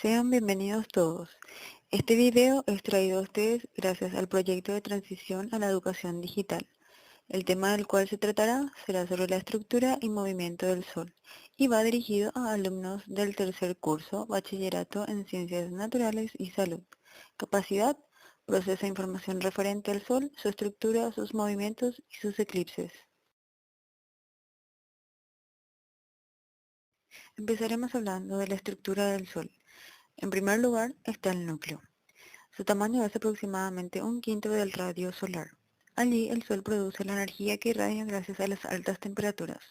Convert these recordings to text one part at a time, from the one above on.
Sean bienvenidos todos. Este video es traído a ustedes gracias al proyecto de transición a la educación digital. El tema del cual se tratará será sobre la estructura y movimiento del Sol y va dirigido a alumnos del tercer curso, Bachillerato en Ciencias Naturales y Salud. Capacidad: procesa información referente al Sol, su estructura, sus movimientos y sus eclipses. Empezaremos hablando de la estructura del Sol. En primer lugar está el núcleo. Su tamaño es aproximadamente un quinto del radio solar. Allí el Sol produce la energía que irradia gracias a las altas temperaturas,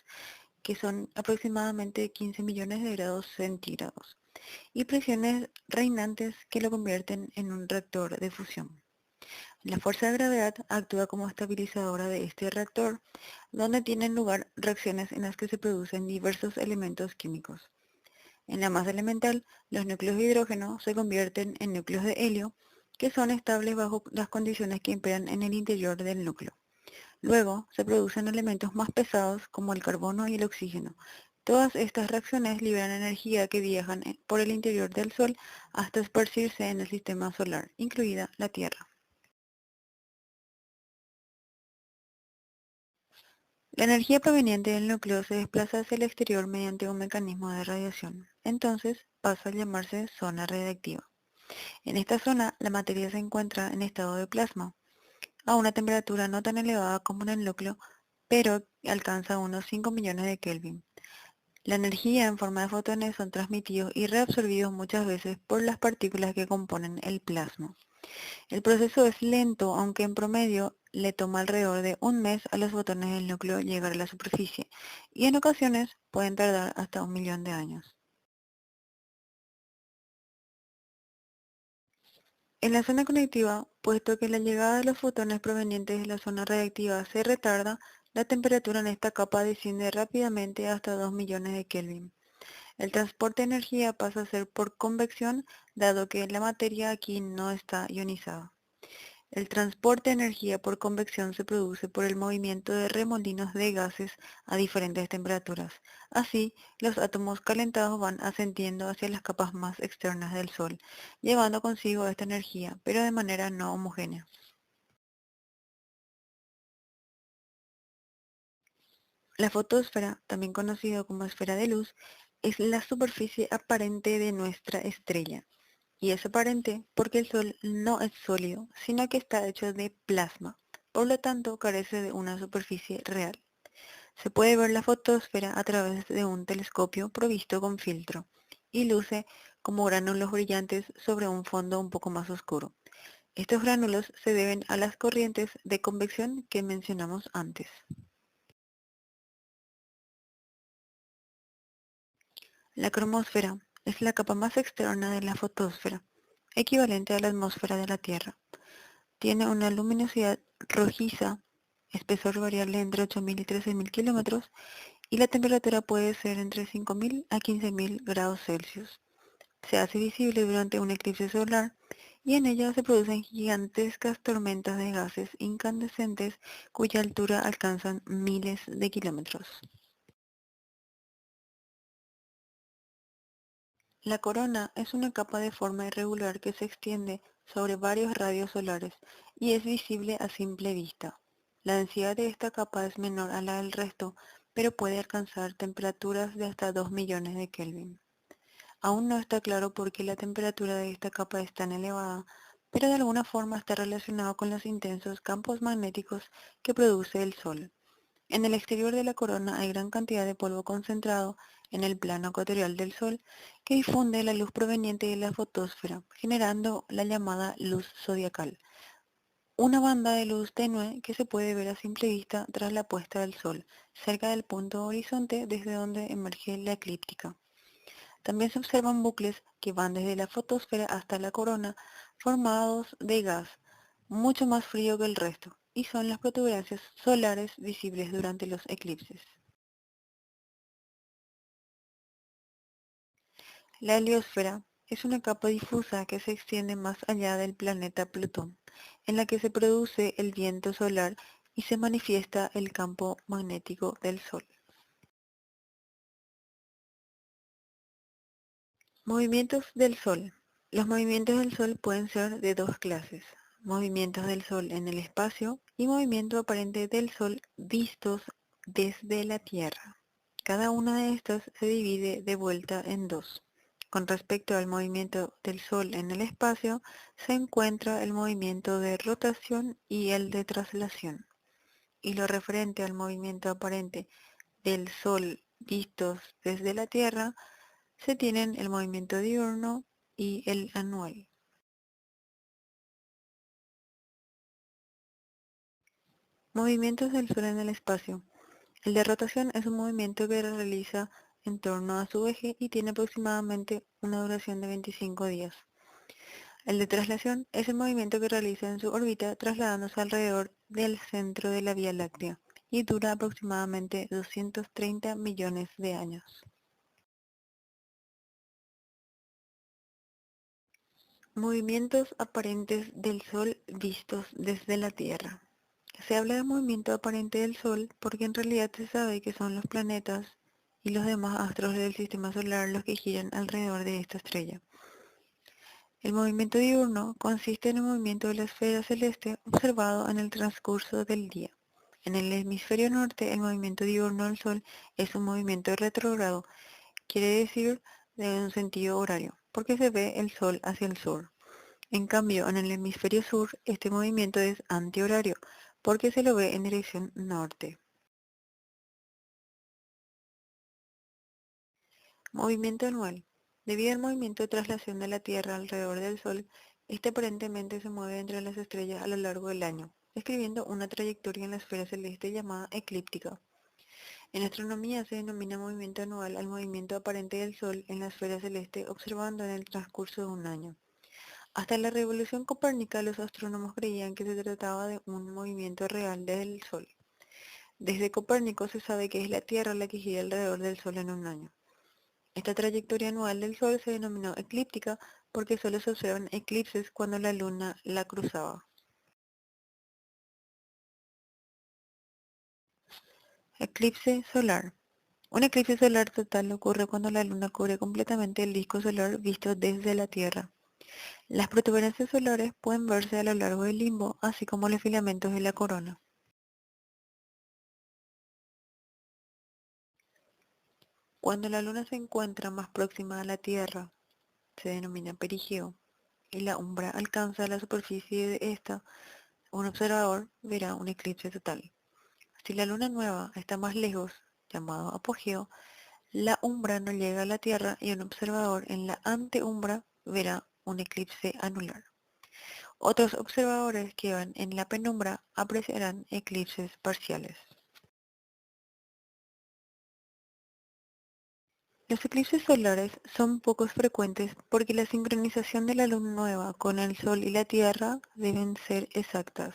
que son aproximadamente 15 millones de grados centígrados, y presiones reinantes que lo convierten en un reactor de fusión. La fuerza de gravedad actúa como estabilizadora de este reactor, donde tienen lugar reacciones en las que se producen diversos elementos químicos. En la masa elemental, los núcleos de hidrógeno se convierten en núcleos de helio, que son estables bajo las condiciones que imperan en el interior del núcleo. Luego, se producen elementos más pesados como el carbono y el oxígeno. Todas estas reacciones liberan energía que viajan por el interior del Sol hasta esparcirse en el sistema solar, incluida la Tierra. La energía proveniente del núcleo se desplaza hacia el exterior mediante un mecanismo de radiación. Entonces, pasa a llamarse zona radiactiva. En esta zona, la materia se encuentra en estado de plasma, a una temperatura no tan elevada como en el núcleo, pero alcanza unos 5 millones de Kelvin. La energía en forma de fotones son transmitidos y reabsorbidos muchas veces por las partículas que componen el plasma. El proceso es lento, aunque en promedio le toma alrededor de un mes a los fotones del núcleo llegar a la superficie, y en ocasiones pueden tardar hasta 1 millón de años. En la zona conectiva, puesto que la llegada de los fotones provenientes de la zona radiactiva se retarda, la temperatura en esta capa desciende rápidamente hasta 2 millones de Kelvin. El transporte de energía pasa a ser por convección, dado que la materia aquí no está ionizada. El transporte de energía por convección se produce por el movimiento de remolinos de gases a diferentes temperaturas. Así, los átomos calentados van ascendiendo hacia las capas más externas del Sol, llevando consigo esta energía, pero de manera no homogénea. La fotosfera, también conocida como esfera de luz, es la superficie aparente de nuestra estrella. Y es aparente porque el Sol no es sólido, sino que está hecho de plasma. Por lo tanto, carece de una superficie real. Se puede ver la fotosfera a través de un telescopio provisto con filtro y luce como gránulos brillantes sobre un fondo un poco más oscuro. Estos gránulos se deben a las corrientes de convección que mencionamos antes. La cromosfera es la capa más externa de la fotosfera, equivalente a la atmósfera de la Tierra. Tiene una luminosidad rojiza, espesor variable entre 8.000 y 13.000 kilómetros, y la temperatura puede ser entre 5.000 a 15.000 grados Celsius. Se hace visible durante un eclipse solar y en ella se producen gigantescas tormentas de gases incandescentes cuya altura alcanzan miles de kilómetros. La corona es una capa de forma irregular que se extiende sobre varios radios solares y es visible a simple vista. La densidad de esta capa es menor a la del resto, pero puede alcanzar temperaturas de hasta 2 millones de Kelvin. Aún no está claro por qué la temperatura de esta capa es tan elevada, pero de alguna forma está relacionado con los intensos campos magnéticos que produce el Sol. En el exterior de la corona hay gran cantidad de polvo concentrado en el plano ecuatorial del Sol que difunde la luz proveniente de la fotosfera, generando la llamada luz zodiacal, una banda de luz tenue que se puede ver a simple vista tras la puesta del Sol, cerca del punto horizonte desde donde emerge la eclíptica. También se observan bucles que van desde la fotosfera hasta la corona, formados de gas, mucho más frío que el resto, y son las protuberancias solares visibles durante los eclipses. La heliosfera es una capa difusa que se extiende más allá del planeta Plutón, en la que se produce el viento solar y se manifiesta el campo magnético del Sol. Movimientos del Sol. Los movimientos del Sol pueden ser de dos clases: movimientos del Sol en el espacio y movimiento aparente del Sol vistos desde la Tierra. Cada una de estas se divide de vuelta en dos. Con respecto al movimiento del Sol en el espacio, se encuentra el movimiento de rotación y el de traslación. Y lo referente al movimiento aparente del Sol vistos desde la Tierra, se tienen el movimiento diurno y el anual. Movimientos del Sol en el espacio. El de rotación es un movimiento que realiza en torno a su eje y tiene aproximadamente una duración de 25 días. El de traslación es el movimiento que realiza en su órbita trasladándose alrededor del centro de la Vía Láctea y dura aproximadamente 230 millones de años. Movimientos aparentes del Sol vistos desde la Tierra. Se habla de movimiento aparente del Sol porque en realidad se sabe que son los planetas y los demás astros del sistema solar los que giran alrededor de esta estrella. El movimiento diurno consiste en el movimiento de la esfera celeste observado en el transcurso del día. En el hemisferio norte, el movimiento diurno del Sol es un movimiento retrógrado, quiere decir de un sentido horario, porque se ve el Sol hacia el sur. En cambio, en el hemisferio sur, este movimiento es antihorario, porque se lo ve en dirección norte. Movimiento anual. Debido al movimiento de traslación de la Tierra alrededor del Sol, este aparentemente se mueve entre las estrellas a lo largo del año, describiendo una trayectoria en la esfera celeste llamada eclíptica. En astronomía se denomina movimiento anual al movimiento aparente del Sol en la esfera celeste observando en el transcurso de un año. Hasta la revolución copérnica, los astrónomos creían que se trataba de un movimiento real del Sol. Desde Copérnico se sabe que es la Tierra la que gira alrededor del Sol en un año. Esta trayectoria anual del Sol se denominó eclíptica porque solo se observan eclipses cuando la Luna la cruzaba. Eclipse solar. Un eclipse solar total ocurre cuando la Luna cubre completamente el disco solar visto desde la Tierra. Las protuberancias solares pueden verse a lo largo del limbo, así como los filamentos de la corona. Cuando la Luna se encuentra más próxima a la Tierra, se denomina perigeo, y la umbra alcanza la superficie de esta, un observador verá un eclipse total. Si la luna nueva está más lejos, llamado apogeo, la umbra no llega a la Tierra y un observador en la anteumbra verá un eclipse anular. Otros observadores que van en la penumbra apreciarán eclipses parciales. Los eclipses solares son poco frecuentes porque la sincronización de la luna nueva con el Sol y la Tierra deben ser exactas.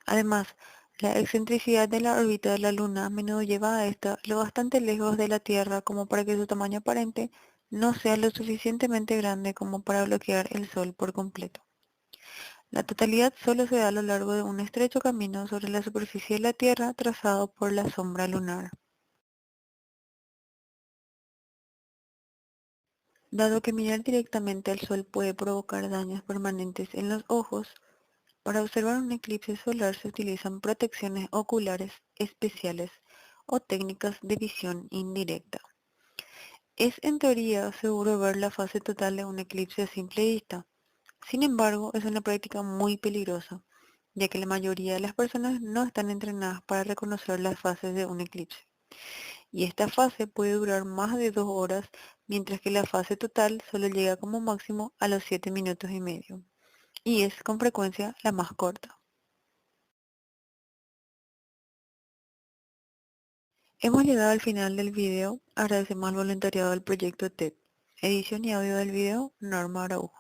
Además, la excentricidad de la órbita de la Luna a menudo lleva a esta lo bastante lejos de la Tierra como para que su tamaño aparente no sea lo suficientemente grande como para bloquear el Sol por completo. La totalidad solo se da a lo largo de un estrecho camino sobre la superficie de la Tierra trazado por la sombra lunar. Dado que mirar directamente al Sol puede provocar daños permanentes en los ojos, para observar un eclipse solar se utilizan protecciones oculares especiales o técnicas de visión indirecta. Es en teoría seguro ver la fase total de un eclipse a simple vista. Sin embargo, es una práctica muy peligrosa, ya que la mayoría de las personas no están entrenadas para reconocer las fases de un eclipse. Y esta fase puede durar más de 2 horas, mientras que la fase total solo llega como máximo a los 7 minutos y medio, y es con frecuencia la más corta. Hemos llegado al final del video. Agradecemos al voluntariado del proyecto TED. Edición y audio del video, Norma Araujo.